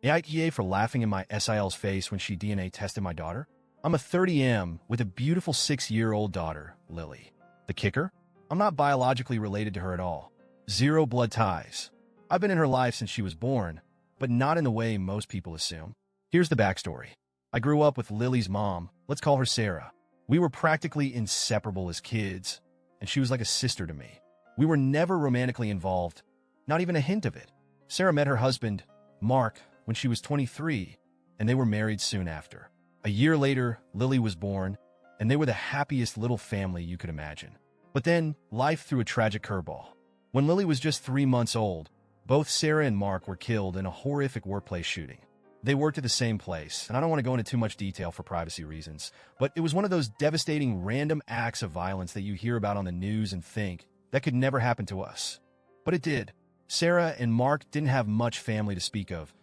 AITA for laughing in my SIL's face when she DNA tested my daughter? I'm a 30M with a beautiful 6-year-old daughter, Lily. The kicker? I'm not biologically related to her at all. Zero blood ties. I've been in her life since she was born, but not in the way most people assume. Here's the backstory. I grew up with Lily's mom, let's call her Sarah. We were practically inseparable as kids, and she was like a sister to me. We were never romantically involved, not even a hint of it. Sarah met her husband, Mark, when she was 23, and they were married soon after. A year later, Lily was born, and they were the happiest little family you could imagine. But then, life threw a tragic curveball. When Lily was just 3 months old, both Sarah and Mark were killed in a horrific workplace shooting. They worked at the same place, and I don't want to go into too much detail for privacy reasons, but it was one of those devastating random acts of violence that you hear about on the news and think, that could never happen to us. But it did. Sarah and Mark didn't have much family to speak of.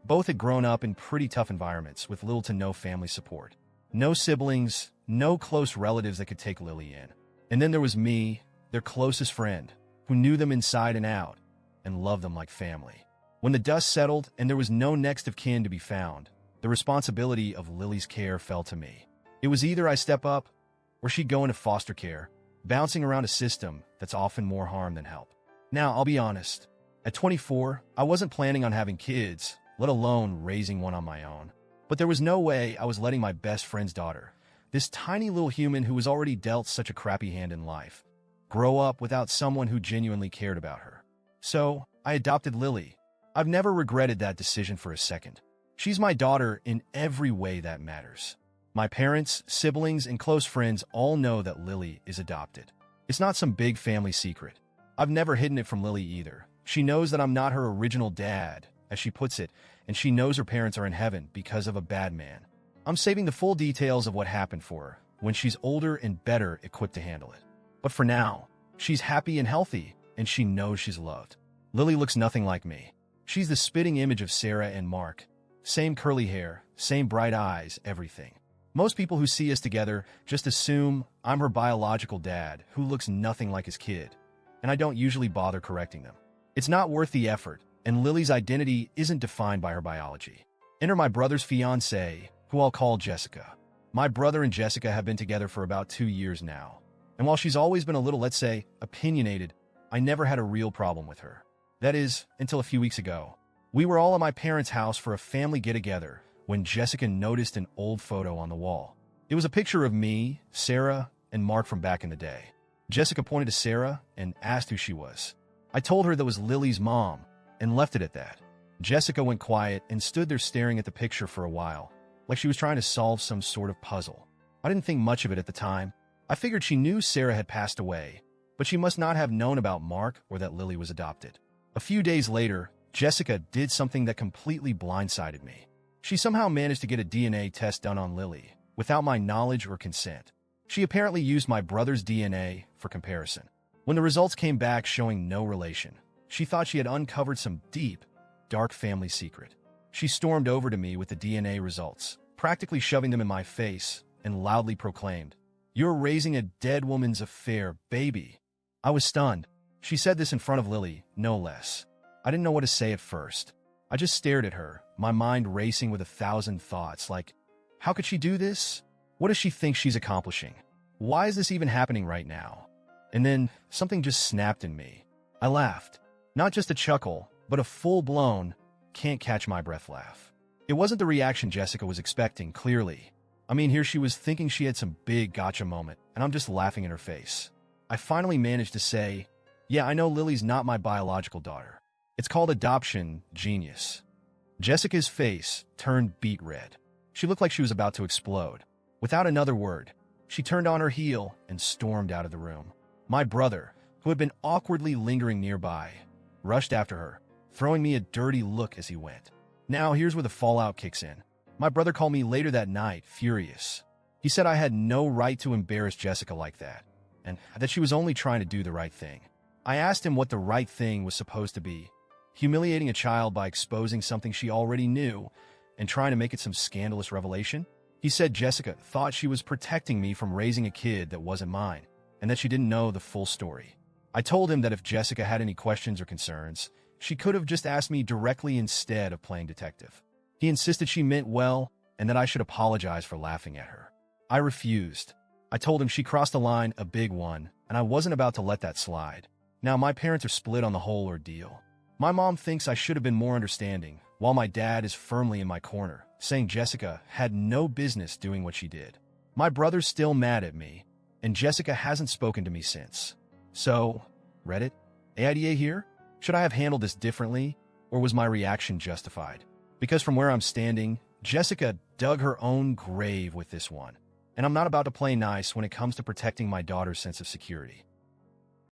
Both had grown up in pretty tough environments with little to no family support. No siblings, no close relatives that could take Lily in. And then there was me, their closest friend, who knew them inside and out and loved them like family. When the dust settled and there was no next of kin to be found, the responsibility of Lily's care fell to me. It was either I step up or she'd go into foster care, bouncing around a system that's often more harm than help. Now, I'll be honest. At 24, I wasn't planning on having kids, let alone raising one on my own. But there was no way I was letting my best friend's daughter, this tiny little human who was already dealt such a crappy hand in life, grow up without someone who genuinely cared about her. So, I adopted Lily. I've never regretted that decision for a second. She's my daughter in every way that matters. My parents, siblings, and close friends all know that Lily is adopted. It's not some big family secret. I've never hidden it from Lily either. She knows that I'm not her original dad, as she puts it, and she knows her parents are in heaven because of a bad man. I'm saving the full details of what happened for her when she's older and better equipped to handle it. But for now, she's happy and healthy, and she knows she's loved. Lily looks nothing like me. She's the spitting image of Sarah and Mark. Same curly hair, same bright eyes, everything. Most people who see us together just assume I'm her biological dad who looks nothing like his kid, and I don't usually bother correcting them. It's not worth the effort, and Lily's identity isn't defined by her biology. Enter my brother's fiancée, who I'll call Jessica. My brother and Jessica have been together for about 2 years now, and while she's always been a little, let's say, opinionated, I never had a real problem with her. That is, until a few weeks ago. We were all at my parents' house for a family get-together when Jessica noticed an old photo on the wall. It was a picture of me, Sarah, and Mark from back in the day. Jessica pointed to Sarah and asked who she was. I told her that was Lily's mom and left it at that. Jessica went quiet and stood there staring at the picture for a while, like she was trying to solve some sort of puzzle. I didn't think much of it at the time. I figured she knew Sarah had passed away, but she must not have known about Mark or that Lily was adopted. A few days later, Jessica did something that completely blindsided me. She somehow managed to get a DNA test done on Lily, without my knowledge or consent. She apparently used my brother's DNA for comparison. When the results came back showing no relation, she thought she had uncovered some deep, dark family secret. She stormed over to me with the DNA results, practically shoving them in my face, and loudly proclaimed, "You're raising a dead woman's affair, baby." I was stunned. She said this in front of Lily, no less. I didn't know what to say at first. I just stared at her, my mind racing with 1,000 thoughts, like, how could she do this? What does she think she's accomplishing? Why is this even happening right now? And then, something just snapped in me. I laughed. Not just a chuckle, but a full-blown, can't-catch-my-breath laugh. It wasn't the reaction Jessica was expecting, clearly. I mean, here she was thinking she had some big gotcha moment, and I'm just laughing in her face. I finally managed to say, "Yeah, I know Lily's not my biological daughter. It's called adoption, genius." Jessica's face turned beet red. She looked like she was about to explode. Without another word, she turned on her heel and stormed out of the room. My brother, who had been awkwardly lingering nearby, rushed after her, throwing me a dirty look as he went. Now, here's where the fallout kicks in. My brother called me later that night, furious. He said I had no right to embarrass Jessica like that, and that she was only trying to do the right thing. I asked him what the right thing was supposed to be. Humiliating a child by exposing something she already knew and trying to make it some scandalous revelation? He said Jessica thought she was protecting me from raising a kid that wasn't mine, and that she didn't know the full story. I told him that if Jessica had any questions or concerns, She could have just asked me directly instead of playing detective. He insisted she meant well and that I should apologize for laughing at her. I refused. I told him she crossed a line, a big one, and I wasn't about to let that slide. Now my parents are split on the whole ordeal. My mom thinks I should have been more understanding, while my dad is firmly in my corner, saying Jessica had no business doing what she did. My brother's still mad at me, and Jessica hasn't spoken to me since. So, Reddit? AITA here? Should I have handled this differently, or was my reaction justified? Because from where I'm standing, Jessica dug her own grave with this one, and I'm not about to play nice when it comes to protecting my daughter's sense of security.